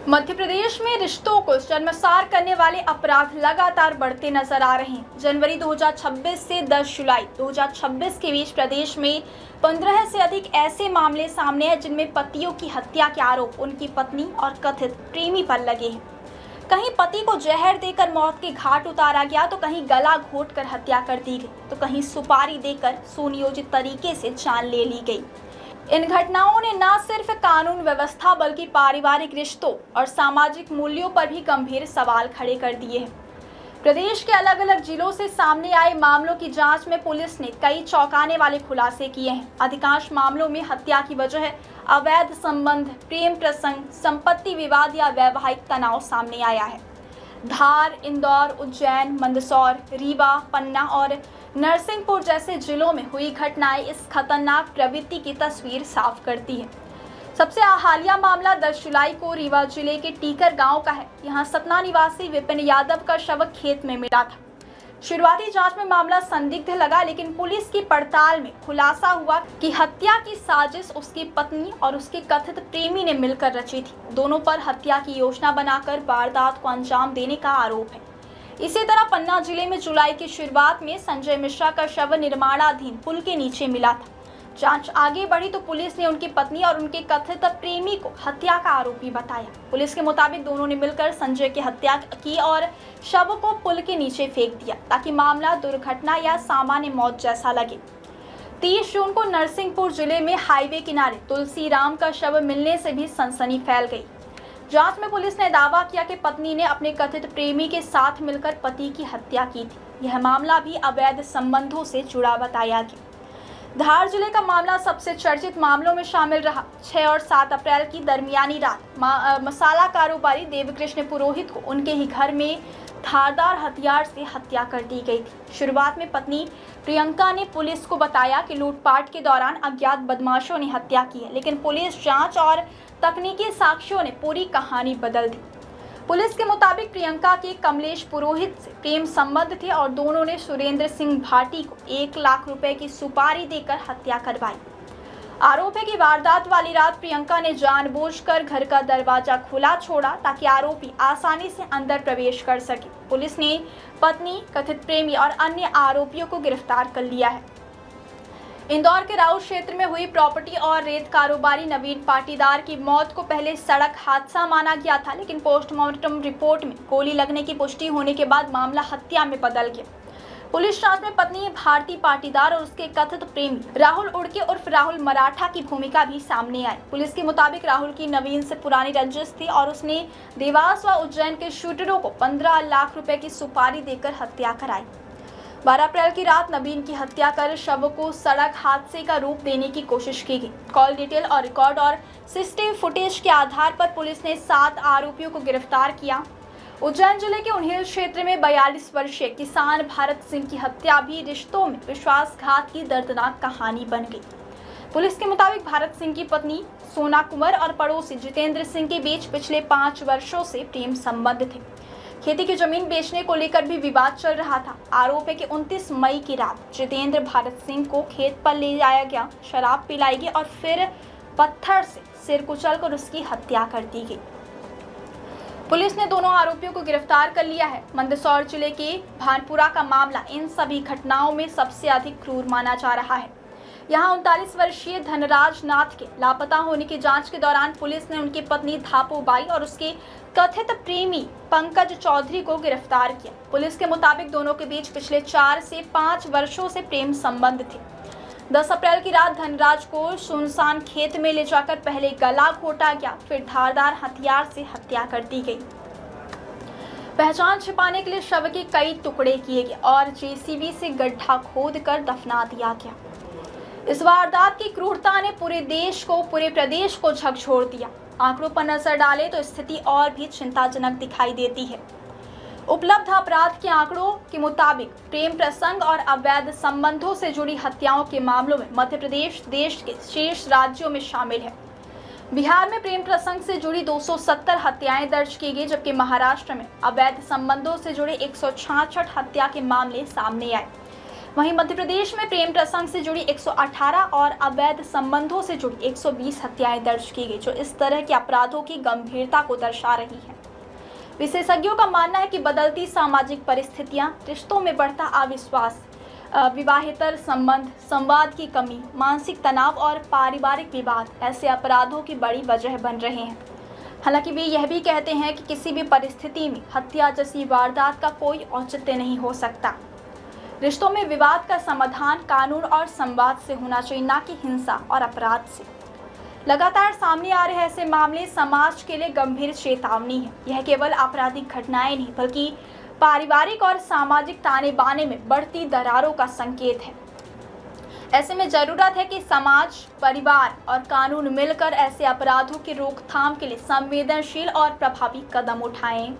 मध्य प्रदेश में रिश्तों को शर्मसार करने वाले अपराध लगातार बढ़ते नजर आ रहे हैं। जनवरी 2026 से 10 जुलाई 2026 के बीच प्रदेश में 15 से अधिक ऐसे मामले सामने हैं जिनमें पतियों की हत्या के आरोप उनकी पत्नी और कथित प्रेमी पर लगे हैं। कहीं पति को जहर देकर मौत के घाट उतारा गया तो कहीं गला घोंटकर हत्या कर दी गई तो कहीं सुपारी देकर सुनियोजित तरीके से जान ले ली गई। इन घटनाओं ने न सिर्फ कानून व्यवस्था बल्कि पारिवारिक रिश्तों और सामाजिक मूल्यों पर भी गंभीर सवाल खड़े कर दिए हैं। प्रदेश के अलग अलग जिलों से सामने आए मामलों की जांच में पुलिस ने कई चौंकाने वाले खुलासे किए हैं। अधिकांश मामलों में हत्या की वजह अवैध संबंध, प्रेम प्रसंग, संपत्ति विवाद या वैवाहिक तनाव सामने आया है। धार, इंदौर, उज्जैन, मंदसौर, रीवा, पन्ना और नरसिंहपुर जैसे जिलों में हुई घटनाएं इस खतरनाक प्रवृत्ति की तस्वीर साफ करती है। सबसे हालिया मामला 10 जुलाई को रीवा जिले के टीकर गांव का है। यहां सतना निवासी विपिन यादव का शव खेत में मिला था। शुरुआती जांच में मामला संदिग्ध लगा, लेकिन पुलिस की पड़ताल में खुलासा हुआ कि हत्या की साजिश उसकी पत्नी और उसके कथित प्रेमी ने मिलकर रची थी। दोनों पर हत्या की योजना बनाकर वारदात को अंजाम देने का आरोप है। इसी तरह पन्ना जिले में जुलाई की शुरुआत में संजय मिश्रा का शव निर्माणाधीन पुल के नीचे मिला था। जांच आगे बढ़ी तो पुलिस ने उनकी पत्नी और उनके कथित प्रेमी को हत्या का आरोपी बताया। पुलिस के मुताबिक दोनों ने मिलकर संजय की हत्या की और शव को पुल के नीचे फेंक दिया ताकि मामला दुर्घटना या सामान्य मौत जैसा लगे। 30 जून को नरसिंहपुर जिले में हाईवे किनारे तुलसी राम का शव मिलने से भी सनसनी फैल गई। जांच में पुलिस ने दावा किया कि पत्नी ने अपने कथित प्रेमी के साथ मिलकर पति की हत्या की थी। यह मामला भी अवैध संबंधों से जुड़ा बताया गया। धार जिले का मामला सबसे चर्चित मामलों में शामिल रहा। 6 और 7 अप्रैल की दरमियानी रात मसाला कारोबारी देवकृष्ण पुरोहित को उनके ही घर में धारदार हथियार से हत्या कर दी गई थी। शुरुआत में पत्नी प्रियंका ने पुलिस को बताया कि लूटपाट के दौरान अज्ञात बदमाशों ने हत्या की है, लेकिन पुलिस जांच और तकनीकी साक्ष्यों ने पूरी कहानी बदल दी। पुलिस के मुताबिक प्रियंका के कमलेश पुरोहित से प्रेम संबंध थे और दोनों ने सुरेंद्र सिंह भाटी को 1 लाख रुपए की सुपारी देकर हत्या करवाई। आरोप है कि वारदात वाली रात प्रियंका ने जानबूझकर घर का दरवाजा खुला छोड़ा ताकि आरोपी आसानी से अंदर प्रवेश कर सके। पुलिस ने पत्नी, कथित प्रेमी और अन्य आरोपियों को गिरफ्तार कर लिया है। इंदौर के राउत क्षेत्र में हुई प्रॉपर्टी और रेत कारोबारी नवीन पाटीदार की मौत को पहले सड़क हादसा माना गया था, लेकिन पोस्टमार्टम रिपोर्ट में गोली लगने की पुष्टि होने के बाद मामला हत्या में बदल गया। पुलिस जांच में पत्नी भारती पाटीदार और उसके कथित प्रेमी राहुल उड़के उर्फ राहुल मराठा की भूमिका भी सामने आई। पुलिस के मुताबिक राहुल की नवीन से पुरानी रंजिश थी और उसने देवास व उज्जैन के शूटरों को 15 लाख रुपए की सुपारी देकर हत्या कराई। 12 अप्रैल की रात नवीन की हत्या कर शव को सड़क हादसे का रूप देने की कोशिश की गई। कॉल डिटेल और रिकॉर्ड और सीसीटीवी फुटेज के आधार पर पुलिस ने 7 आरोपियों को गिरफ्तार किया। उज्जैन जिले के उन्हेल क्षेत्र में 42 वर्षीय किसान भारत सिंह की हत्या भी रिश्तों में विश्वासघात की दर्दनाक कहानी बन गई। पुलिस के मुताबिक भारत सिंह की पत्नी सोना कुंवर और पड़ोसी जितेंद्र सिंह के बीच पिछले 5 वर्षों से प्रेम संबंध थे। खेती की जमीन बेचने को लेकर भी विवाद चल रहा था। आरोप है कि 29 मई की रात जितेंद्र भारत सिंह को खेत पर ले जाया गया, शराब पिलाई गई और फिर पत्थर से सिर कुचलकर उसकी हत्या कर दी गई। पुलिस ने दोनों आरोपियों को गिरफ्तार कर लिया है। मंदसौर जिले के भानपुरा का मामला इन सभी घटनाओं में सबसे अधिक क्रूर माना जा रहा है। यहाँ 39 वर्षीय धनराज नाथ के लापता होने की जांच के दौरान पुलिस ने उनकी पत्नी धापूबाई और उसके कथित प्रेमी पंकज चौधरी को गिरफ्तार किया। पुलिस के मुताबिक दोनों के बीच पिछले 4 से 5 वर्षों से प्रेम संबंध थे। 10 अप्रैल की रात धनराज को सुनसान खेत में ले जाकर पहले गला घोटा गया, फिर धारदार हथियार से हत्या कर दी गई। पहचान छिपाने के लिए शव के कई टुकड़े किए गए और जेसीबी से गड्ढा खोदकर दफना दिया गया। इस वारदात की क्रूरता ने पूरे प्रदेश को झकझोर दिया। आंकड़ों पर नजर डालें तो स्थिति और भी चिंताजनक दिखाई देती है। उपलब्ध अपराध के आंकड़ों के मुताबिक प्रेम प्रसंग और अवैध संबंधों से जुड़ी हत्याओं के मामलों में मध्य प्रदेश देश के शीर्ष राज्यों में शामिल है। बिहार में प्रेम प्रसंग से जुड़ी 270 हत्याएं दर्ज की गई, जबकि महाराष्ट्र में अवैध संबंधों से जुड़े 166 हत्या के मामले सामने आए। वहीं मध्य प्रदेश में प्रेम प्रसंग से जुड़ी 118 और अवैध संबंधों से जुड़ी 120 हत्याएं दर्ज की गई, जो इस तरह के अपराधों की गंभीरता को दर्शा रही है। विशेषज्ञों का मानना है कि बदलती सामाजिक परिस्थितियां, रिश्तों में बढ़ता अविश्वास, विवाहेतर संबंध, संवाद की कमी, मानसिक तनाव और पारिवारिक विवाद ऐसे अपराधों की बड़ी वजह बन रहे हैं। हालांकि वे यह भी कहते हैं कि किसी भी परिस्थिति में हत्या जैसी वारदात का कोई औचित्य नहीं हो सकता। रिश्तों में विवाद का समाधान कानून और संवाद से होना चाहिए, ना कि हिंसा और अपराध से। लगातार सामने आ रहे ऐसे मामले समाज के लिए गंभीर चेतावनी है। यह केवल आपराधिक घटनाएं नहीं, बल्कि पारिवारिक और सामाजिक ताने बाने में बढ़ती दरारों का संकेत है। ऐसे में जरूरत है कि समाज, परिवार और कानून मिलकर ऐसे अपराधों की रोकथाम के लिए संवेदनशील और प्रभावी कदम उठाएं।